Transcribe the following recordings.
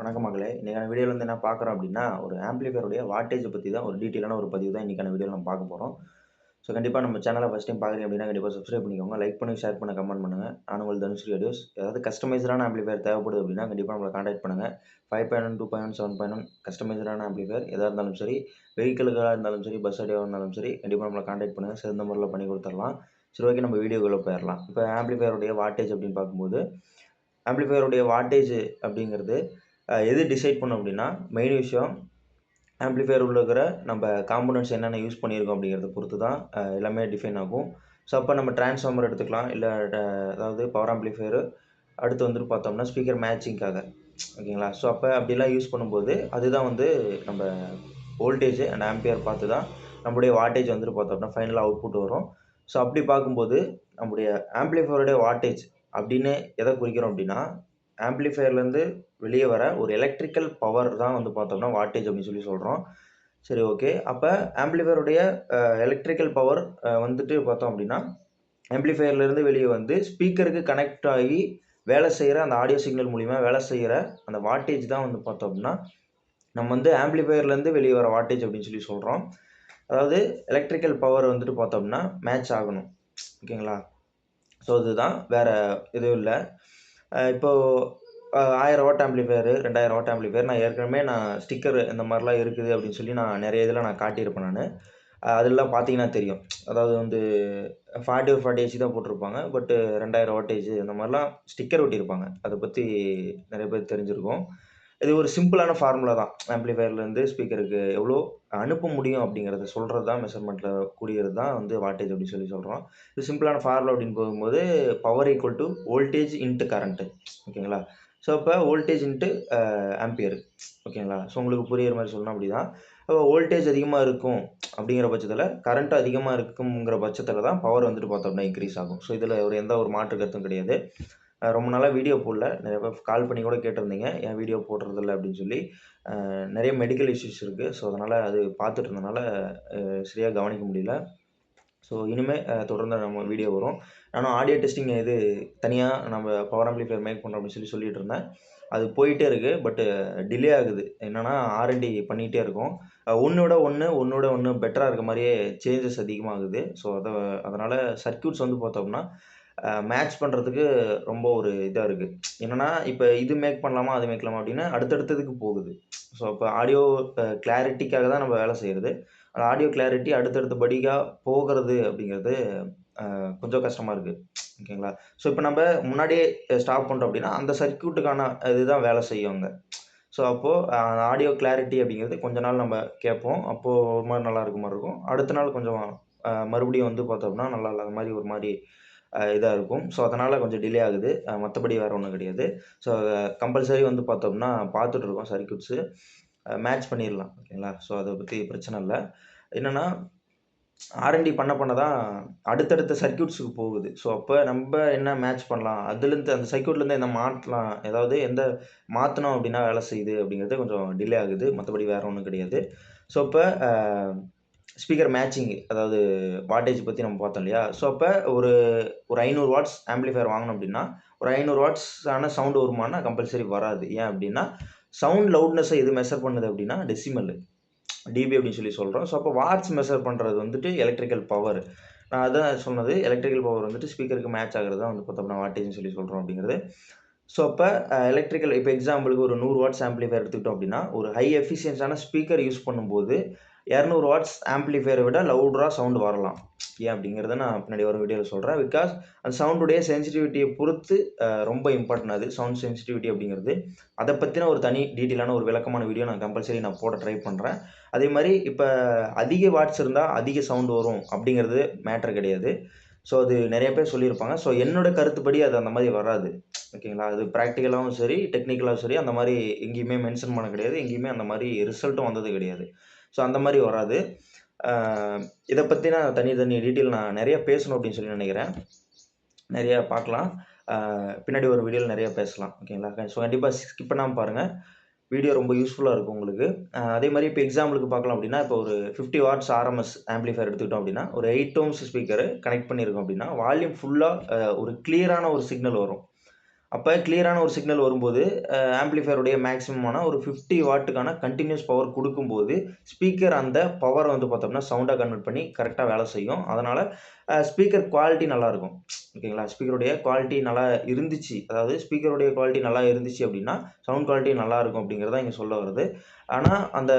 வணக்கம் மகளே! இன்னைக்கான வீடியோல வந்து என்ன பார்க்குறோம் அப்டின்னா, ஒரு ஆம்பிளிஃபையருடைய வாட்டேஜ பத்தி தான் ஒரு டீட்டெயிலான ஒரு பதிவு தான் இன்னைக்கான வீடியோல நம்ம பார்க்க போறோம். ஸோ கண்டிப்பா நம்ம சேனல ஃபர்ஸ்ட் டைம் பார்க்குறீங்க அப்டின்னா, கண்டிப்பா சப்ஸ்கிரைப் பண்ணிக்கோங்க. லைக் பண்ணுங்க, ஷேர் பண்ணுங்க, கமெண்ட் பண்ணுங்க. நான் உங்கள் தனுஸ்ரீ ஆடியோஸ். ஏதாவது கஸ்டமைஸ்டான ஆம்பிளிஃபையர் தேவைப்படுது அப்டின்னா, கண்டிப்பா நம்மள கான்டாக்ட் பண்ணுங்க. 5.1, 2.1, 7.1 கஸ்டமைஸ்டான ஆம்பிளிஃபையர் எதா இருந்தாலும் சரி, வெஹிக்கிளுக்கா இருந்தாலும் சரி, பஸ் ஆடியோவா இருந்தாலும் சரி, கண்டிப்பா நம்மள கான்டாக்ட் பண்ணுங்க. சிறந்த முறையில பண்ணி குடுத்துரலாம். சரி ஓகே நம்ம வீடியோக்குள்ள போயிரலாம். இப்ப ஆம்பிளிஃபையருடைய வாட்டேஜ் அப்டின்னு பார்க்கும்போது, ஆம்பிளிஃபையருடைய வாட்டேஜ் அப்டிங்கிறது எது டிசைட் பண்ணும் அப்டின்னா, மெயின் விஷயம் ஆம்பிளிஃபையர் உள்ள இருக்கிற நம்ம காம்போனன்ட்ஸ் என்னென்ன யூஸ் பண்ணியிருக்கோம் அப்படிங்கிறத பொறுத்து தான் எல்லாமே டிஃபைன் ஆகும். ஸோ, அப்போ நம்ம டிரான்ஸ்ஃபார்மர் எடுத்துக்கலாம். இல்ல அதாவது பவர் ஆம்பிளிஃபையர் அடுத்து வந்துட்டு பார்த்தோம்னா, ஸ்பீக்கர் மேட்சிங்க்காக ஓகேங்களா? ஸோ, அப்போ அப்படிலாம் யூஸ் பண்ணும்போது, அதுதான் வந்து நம்ம வோல்டேஜ் அண்ட் ஆம்பியர் பார்த்து தான் நம்முடைய வாட்டேஜ் வந்துட்டு பார்த்தோம்னா, ஃபைனலா அவுட்புட் வரும். ஸோ, அப்படி பார்க்கும்போது நம்முடைய ஆம்பிளிஃபையருடைய வாட்டேஜ் அப்படின்னு எத குறிக்கிறோம் அப்படின்னா, ஆம்பிளிஃபையர்லேருந்து வெளிய வர ஒரு எலக்ட்ரிக்கல் பவர் தான் வந்து பார்த்தோம்னா, வாட்டேஜ் அப்படின்னு சொல்லி சொல்றோம். சரி ஓகே. அப்ப ஆம்பிளிஃபையருடைய எலக்ட்ரிக்கல் பவர் வந்துட்டு பார்த்தோம் அப்படின்னா, ஆம்பிளிஃபையர்லேருந்து வெளிய வந்து ஸ்பீக்கருக்கு கனெக்ட் ஆகி வேலை செய்ற அந்த ஆடியோ சிக்னல் மூலியமா வேலை செய்ற அந்த வாட்டேஜ் தான் வந்து பார்த்தோம் அப்படின்னா, நம்ம வந்து ஆம்பிளிஃபையர்லேருந்து வெளிய வர வாட்டேஜ் அப்படின்னு சொல்லி சொல்றோம். அதாவது எலக்ட்ரிக்கல் பவர் வந்துட்டு பார்த்தோம்னா, மேட்ச் ஆகணும். ஓகேங்களா? ஸோ இதுதான். வேற எதுவும் இல்ல. இப்போ 1000 வாட் ஆம்பிளிஃபையர், 2000 வாட் ஆம்பிளிஃபையர் நான் ஏற்கனவே ஸ்டிக்கர் இந்த மாரிலாம் இருக்குது அப்படின்னு சொல்லி நான் நெறைய இதில நான் காட்டியிருப்பேன் நானு. அதெல்லாம் பார்த்தீங்கன்னா தெரியும். அதாவது வந்து 40 ஒரு 40 ஹெச் தான் போட்டிருப்பாங்க. பட் 2000 வாட்டேஜ் இந்த மாரிலாம் ஸ்டிக்கர் ஒட்டியிருப்பாங்க. அத பத்தி நெறைய பேருக்கு தெரிஞ்சிருக்கும். இது ஒரு சிம்பிளான ஃபார்முலா தான். ஆம்பிளிஃபையர்லேருந்து ஸ்பீக்கருக்கு எவ்வளோ அனுப்ப முடியும் அப்படிங்கிறத சொல்றது தான் மெஷர்மென்ட்ல கூடியது தான் வந்து வாட்டேஜ் அப்படின்னு சொல்லி சொல்றோம். இது சிம்பிளான ஃபார்முலா அப்படின்னு போகும்போது power equal to voltage into current ஓகேங்களா? ஸோ அப்ப வோல்டேஜ் இன்டு ஆம்பியர் ஓகேங்களா? ஸோ உங்களுக்கு புரியிற மாரி சொல்லணும் அப்படிதான். அப்ப வோல்டேஜ் அதிகமா இருக்கும் அப்படிங்கிற பட்சத்தில, கரண்ட் அதிகமா இருக்குங்கிற பட்சத்தில தான் பவர் வந்துட்டு பார்த்தோம்னா இன்கிரீஸ் ஆகும். ஸோ இதில எந்த ஒரு மாற்று கருத்தும் கிடையாது. ரொம்ப நாளா வீடியோ போடல. நெறைய பேர் கால் பண்ணி கூட கேட்டிருந்தீங்க. ஏன் வீடியோ போடுறதில்ல அப்படின்னு சொல்லி. நெறைய மெடிக்கல் இஷ்யூஸ் இருக்கு. ஸோ அதனால அது பார்த்துட்டு இருந்தனால சரியா கவனிக்க முடியல. ஸோ இனிமே தொடர்ந்து நம்ம வீடியோ வரும். நானும் ஆடியோ டெஸ்டிங் இது தனியா நம்ம பவர் ஆம்பிளிஃபையர் மேக் பண்றோம் அப்படின்னு சொல்லிட்டு இருந்தேன். அது போயிட்டே இருக்கு. பட் டிலே ஆகுது. என்னன்னா ஆர்&டி பண்ணிட்டே இருக்கோம். ஒண்ணோட ஒண்ணு பெட்டரா இருக்க மாரியே சேஞ்சஸ் அதிகமாகுது. ஸோ அதனால சர்க்யூட்ஸ் வந்து பார்த்தோம்னா, மேட்ச் பண்றதுக்கு ரொம்ப ஒரு இதா இருக்கு. என்னன்னா, இப்ப இது மேக் பண்ணலாமா, அது மேக் பண்ணலாமா அப்படின்னு அடுத்தடுத்ததுக்கு போகுது. ஸோ அப்ப ஆடியோ கிளாரிட்டிக்காக தான் நம்ம வேலை செய்றது. அந்த ஆடியோ கிளாரிட்டி அடுத்தடுத்த படிக்கா போகுறது அப்படிங்கிறது கொஞ்சம் கஷ்டமா இருக்கு. ஓகேங்களா? ஸோ இப்ப நம்ப முன்னாடியே ஸ்டாப் பண்றோம் அப்படின்னா, அந்த சர்க்யூட்டுக்கான இதுதான் வேலை செய்யும் அங்க. ஸோ அப்போ ஆடியோ கிளாரிட்டி அப்படிங்கிறது கொஞ்ச நாள் நம்ம கேட்போம். அப்போ ஒரு மாரி நல்லா இருக்க மாரி இருக்கும். அடுத்த நாள் கொஞ்சம் மறுபடியும் வந்து பார்த்தோம்னா, நல்லா இல்லாத மாரி ஒரு மாரி இதா இருக்கும். ஸோ அதனால கொஞ்சம் டிலே ஆகுது. மத்தபடி வேற ஒண்ணும் கிடையாது. ஸோ கம்பல்சரி வந்து பார்த்தோம்னா, பார்த்துட்டு இருக்கோம் சர்க்யூட்ஸு. மேட்ச் பண்ணிரலாம். ஓகேங்களா? ஸோ அத பத்தி பிரச்சனை இல்ல. என்னன்னா ஆர்&டி பண்ண தான் அடுத்தடுத்த சர்க்யூட்ஸ்க்கு போகுது. ஸோ, அப்ப நம்ப என்ன மேட்ச் பண்ணலாம்? அதுலருந்து அந்த சர்க்யூட்லருந்து என்ன மாத்தலாம்? ஏதாவது எந்த மாத்துனோம் அப்டின்னா வேலை செய்யுது அப்டிங்கிறது கொஞ்சம் டிலே ஆகுது. மத்தபடி வேற ஒண்ணும் கிடையாது. ஸோ, இப்ப ஸ்பீக்கர் மேட்சிங் அதாவது வாட்டேஜ் பத்தி நம்ம பார்த்தோம் இல்லையா? ஸோ, அப்ப ஒரு ஒரு 500 வாட்ஸ் ஆம்பிளிஃபையர் வாங்குனோம் அப்டின்னா, ஒரு 500 வாட்ஸான சவுண்ட் வருமான்னா கம்பல்சரி வராது. ஏன் அப்டின்னா, சவுண்ட் லவுட்னஸ எது மெஷர் பண்ணுது அப்டின்னா, டெசிமல். டிபி அப்படின்னு சொல்லி சொல்றோம். ஸோ, அப்போ வாட்ஸ் மெஷர் பண்றது வந்துட்டு எலக்ட்ரிக்கல் பவர். நான் அதான் சொன்னது. எலக்ட்ரிக்கல் பவர் வந்துட்டு ஸ்பீக்கருக்கு மேட்ச் ஆகுறது தான் வந்து பார்த்தோம்னா வாட்டேஜ்ன்னு சொல்லி சொல்றோம் அப்படிங்கிறது. ஸோ, அப்ப எலக்ட்ரிக்கல் இப்ப எக்ஸாம்பிளுக்கு ஒரு 100 வாட்ஸ் ஆம்பிளிஃபையர் எடுத்துக்கிட்டோம் அப்படின்னா, ஒரு ஹை எஃபிஷியன்ஸான ஸ்பீக்கர் யூஸ் பண்ணும்போது 200 வாட்ஸ் ஆம்பிளிஃபையர விட லவுடரா சவுண்ட் வரலாம். ஏன் அப்படிங்கிறத நான் பின்னாடி வரும் வீடியோல சொல்றேன். பிகாஸ் அந்த சவுண்டுடைய சென்சிட்டிவிட்டிய பொறுத்து ரொம்ப இம்பார்ட்டன்ட் அது. சவுண்ட் சென்சிட்டிவிட்டி அப்படிங்கிறது. அத பத்தின ஒரு தனி டீட்டெயிலான ஒரு விளக்கமான வீடியோ நான் கம்பல்சரி போட ட்ரை பண்றேன். அதே மாரி இப்ப அதிக வாட்ஸ் இருந்தா அதிக சவுண்ட் வரும் அப்படிங்கிறது மேட்டர் கிடையாது. ஸோ, அது நெறைய பேர் சொல்லியிருப்பாங்க. ஸோ, என்னோட கருத்துப்படி அது அந்த மாரி வராது. ஓகேங்களா? அது பிராக்டிகலாவும் சரி, டெக்னிக்கலாவும் சரி அந்த மாரி எங்கேயுமே மென்ஷன் பண்ண கிடையாது. எங்கேயுமே அந்த மாரி ரிசல்ட்டும் வந்தது கிடையாது. ஸோ, அந்த மாரி வராது. ஆ இத பத்தின தனி டீட்டெயில் நான் நெறைய பேசணும் அப்படின்னு சொல்லி நெனைக்கிறேன். நெறைய பார்க்கலாம். ஆ பின்னாடி ஒரு வீடியோல நெறைய பேசலாம். ஓகேங்களா? ஸோ, கண்டிப்பா ஸ்கிப் பண்ணாம பாருங்க. வீடியோ ரொம்ப யூஸ்ஃபுல்லா இருக்கும் உங்களுக்கு. அதே மாரி இப்ப எக்ஸாம்பிளுக்கு பார்க்கலாம் அப்டின்னா, இப்போ ஒரு 50 வாட்ஸ் ஆர்எம்எஸ் ஆம்பிளிஃபையர் எடுத்துக்கிட்டோம் அப்டின்னா, ஒரு 8 ஓம்ஸ் ஸ்பீக்கர் கனெக்ட் பண்ணியிருக்கோம் அப்டின்னா, வால்யூம் ஃபுல்லா ஒரு கிளியரான ஒரு சிக்னல் வரும். அப்போ கிளியரான ஒரு சிக்னல் வரும்போது ஆம்பிளிஃபையருடைய மேக்ஸிமமான ஒரு 50 வாட்டுக்கான கண்டினியூஸ் பவர் கொடுக்கும்போது ஸ்பீக்கர் அந்த பவரை வந்து பார்த்தோம்னா சவுண்டாக கன்வெர்ட் பண்ணி கரெக்டாக வேலை செய்யும். அதனால் ஸ்பீக்கர் குவாலிட்டி நல்லாயிருக்கும். ஓகேங்களா? ஸ்பீக்கருடைய குவாலிட்டி நல்லா இருந்துச்சு, அதாவது ஸ்பீக்கருடைய குவாலிட்டி நல்லா இருந்துச்சு அப்படின்னா சவுண்ட் குவாலிட்டி நல்லாயிருக்கும் அப்படிங்கிறது தான் இங்கே சொல்ல வருது. ஆனால் அந்த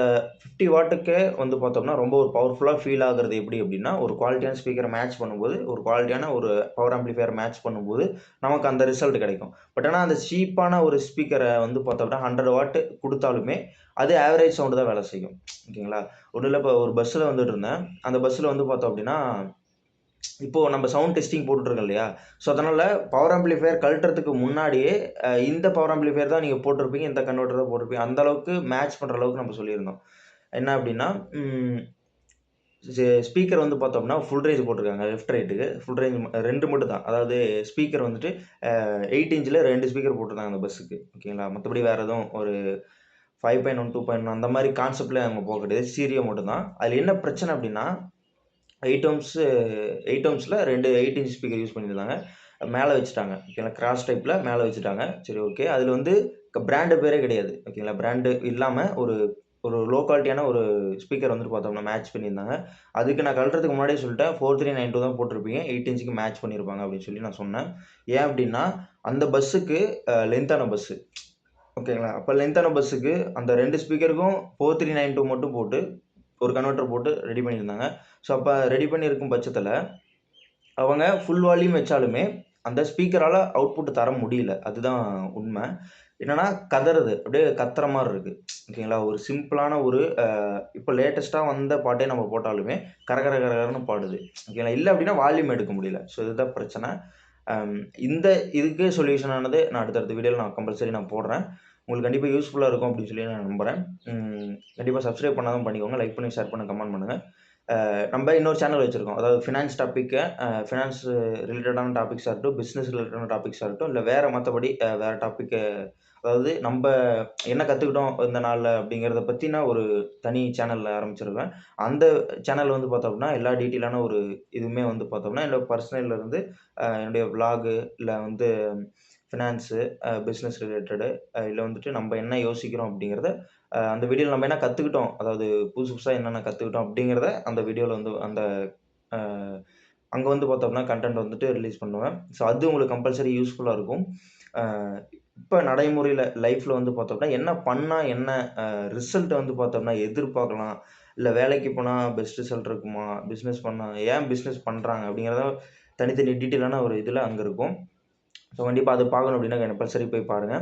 50 வாட்டுக்கே வந்து பார்த்தோம்னா ரொம்ப ஒரு பவர்ஃபுல்லாக ஃபீல் ஆகுறது எப்படி அப்படின்னா, ஒரு குவாலிட்டியான ஸ்பீக்கரை மேட்ச் பண்ணும்போது, ஒரு குவாலிட்டியான ஒரு பவர் ஆம்பிளிஃபையர் மேட்ச் பண்ணும்போது நமக்கு அந்த ரிசல்ட் கிடைக்கும். பட் ஆனால் அந்த சீப்பான ஒரு ஸ்பீக்கரை வந்து பார்த்தோம்னா 100 வாட் குடுத்தாலுமே, அது ஆவரேஜ் சவுண்ட் தான் வேலை செய்யும். ஓகேங்களா? ஒண்ணும் இல்ல, இப்போ ஒரு பஸ்ஸில வந்துட்டுருந்தேன். அந்த பஸ்ஸில வந்து பார்த்தோம் அப்படின்னா, இப்போ நம்ம சவுண்ட் டெஸ்டிங் போட்டுட்டுருக்கோம் இல்லையா? ஸோ அதனால பவர் ஆம்பிளிஃபையர் கழட்டுறதுக்கு முன்னாடியே இந்த பவர் ஆம்பிளிஃபையர் தான் நீங்க போட்டிருப்பீங்க, இந்த கன்வெர்ட்டர் தான் போட்டிருப்பீங்க. அந்த அளவுக்கு மேட்ச் பண்ற அளவுக்கு நம்ம சொல்லியிருந்தோம். என்ன அப்படின்னா, ஸ்பீக்கர் வந்து பார்த்தோம்னா ஃபுல் ரேஞ்ச் போட்டிருக்காங்க லெஃப்ட் ரைட்டுக்கு. ஃபுல் ரேஞ்ச் 2 மட்டும் தான். அதாவது ஸ்பீக்கர் வந்துட்டு 8 இன்ச்ல 2 ஸ்பீக்கர் போட்டிருந்தாங்க அந்த பஸ்ஸுக்கு. ஓகேங்களா? மத்தபடி வேற எதுவும் ஒரு 5.1, 2.1 அந்த மாரி கான்செப்ட்ல அவங்க போக கிடையாது. ஸ்டீரியோ மட்டும் தான். அதில என்ன பிரச்சனை அப்படின்னா, 8 ஓம்ஸ் 8 ஓம்ஸ்ல 2 8 இன்ச் ஸ்பீக்கர் யூஸ் பண்ணியிருந்தாங்க. மேல வச்சுட்டாங்க. ஓகேங்களா? கிராஸ் டைப்ல மேல வச்சுட்டாங்க. சரி, ஓகே. அதில வந்து பிராண்ட் பேரே கிடையாது. ஓகேங்களா? பிராண்டு இல்லாம ஒரு ஒரு லோ குவாலிட்டியான ஒரு ஸ்பீக்கர் வந்துட்டு பார்த்தோம்னா மேட்ச் பண்ணியிருந்தாங்க. அதுக்கு நான் கழட்டுறதுக்கு முன்னாடியே சொல்லிட்டேன். 4392 தான் போட்டிருப்பீங்க. 8 இன்ச்சுக்கு மேட்ச் பண்ணியிருப்பாங்க அப்படின்னு சொல்லி நான் சொன்னேன். ஏன் அப்படின்னா, அந்த பஸ்ஸுக்கு லென்த்தான பஸ்ஸு. ஓகேங்களா? அப்ப லென்த்தான பஸ்ஸுக்கு அந்த 2 ஸ்பீக்கருக்கும் 4392 மட்டும் போட்டு, ஒரு கன்வெர்ட்டர் போட்டு ரெடி பண்ணியிருந்தாங்க. ஸோ அப்ப ரெடி பண்ணியிருக்கும் பட்சத்தில, அவங்க ஃபுல் வால்யூம் வச்சாலுமே, அந்த ஸ்பீக்கரால அவுட்புட் தர முடியல. அதுதான் உண்ம. என்னன்னா, கதறுது. அப்படியே கத்துற மாரி இருக்கு. ஓகேங்களா? ஒரு சிம்பிளான ஒரு இப்ப லேட்டஸ்ட்டா வந்த பாட்டே நம்ம போட்டாலுமே, கர கர கர கரன்னு பாடுது. ஓகேங்களா? இல்ல அப்படின்னா வால்யூம் எடுக்க முடியல. ஸோ இதுதான் பிரச்சனை. அம் இந்த இதுக்கு சொல்யூஷன் ஆனது நான் அடுத்தடுத்த வீடியோல நான் கம்பல்சரி நான் போடுறேன். உங்களுக்கு கண்டிப்பா யூஸ்ஃபுல்லா இருக்கும் அப்படின்னு சொல்லி நான் நம்புறேன். கண்டிப்பா சப்ஸ்கிரைப் பண்ணாதவங்க பண்ணிக்கோங்க. லைக் பண்ணி, ஷேர் பண்ணுங்க, கமெண்ட் பண்ணுங்க. நம்ம இன்னொரு சேனல் வச்சிருக்கோம். அதாவது ஃபினான்ஸ் டாபிக்க ஃபினான்ஸ் ரிலேட்டடான டாபிக்ஸா இருக்கட்டும், பிசினஸ் ரிலேட்டடான டாபிக்ஸா இருக்கட்டும், இல்ல வேற மத்தபடி வேற டாபிக், அதாவது நம்ப என்ன கத்துக்கிட்டோம் இந்த நாள்ல அப்படிங்கிறத பத்தின ஒரு தனி சேனல் ஆரம்பிச்சிருக்கேன். அந்த சேனல் வந்து பார்த்தோம் அப்படின்னா, எல்லா டீட்டெயிலான ஒரு இதுவுமே வந்து பார்த்தோம்னா, என்னோட பர்சனல்ல இருந்து என்னுடைய விளாகு, இல்ல வந்து ஃபினான்ஸு, பிசினஸ் ரிலேட்டடு, இல்ல வந்துட்டு நம்ம என்ன யோசிக்கிறோம் அப்படிங்கிறத அந்த வீடியோல நம்ம என்ன கத்துக்கிட்டோம், அதாவது புதுசு புதுசா என்னென்ன கத்துக்கிட்டோம் அப்படிங்கிறத அந்த வீடியோல வந்து அந்த அ அங்க வந்து பார்த்தோம்னா கன்டென்ட் வந்துட்டு ரிலீஸ் பண்ணுவேன். ஸோ அது உங்களுக்கு கம்பல்சரி யூஸ்ஃபுல்லா இருக்கும். அ இப்ப நடைமுறையில லைஃப்ல வந்து பார்த்தோம்னா, என்ன பண்ணா என்ன ரிசல்ட் வந்து பார்த்தோம்னா எதிர்பார்க்கலாம்? இல்ல வேலைக்கு போனா பெஸ்ட் ரிசல்ட் இருக்குமா? பிசினஸ் பண்ணா ஏன் பிசினஸ் பண்றாங்க? அப்படிங்கிறத தனித்தனி டீட்டெயிலான ஒரு இதுல அங்க இருக்கும். ஸோ கண்டிப்பா அத பார்க்கணும் அப்படின்னா கம்பல்சரி போய் பாருங்க.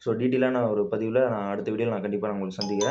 ஸோ டீட்டெயிலான ஒரு பதிவுல நான் அடுத்த வீடியோல நான் கண்டிப்பா நான் உங்கள சந்திக்கிறேன்.